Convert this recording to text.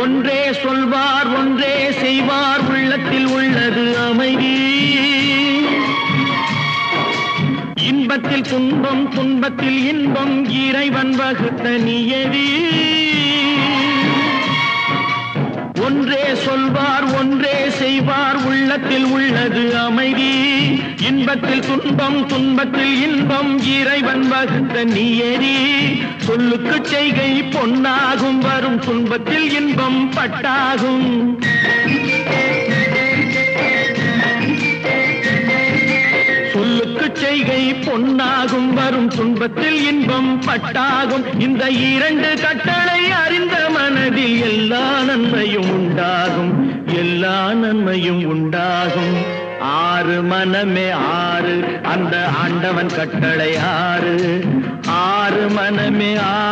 ஒன்றே சொல்வார் ஒன்றே செய்வார் உள்ளத்தில் உள்ளது அமைதி இன்பத்தில் துன்பம் துன்பத்தில் இன்பம் இறைவன் வகுத்த நியதி ஒன்றே சொல்வார் ஒன்றே செய்வார் உள்ளத்தில் உள்ளது அமைதி இன்பத்தில் துன்பம் துன்பத்தில் இன்பம் இறைவன் வகுத்த நியதி சொல்லுக்கு செய்கை பொன்னாகும் வரும் துன்பத்தில் இன்பம் பட்டாகும் சொல்லுக்கு செய்கை பொன்னாகும் வரும் துன்பத்தில் இன்பம் பட்டாகும் இந்த இரண்டு கட்டளை அறிந்த மனதில் எல்லா நன்மையும் உண்டாகும் எல்லா நன்மையும் உண்டாகும் ஆறு மனமே ஆறு அந்த ஆண்டவன் கட்டளை ஆறு ஆறு மனமே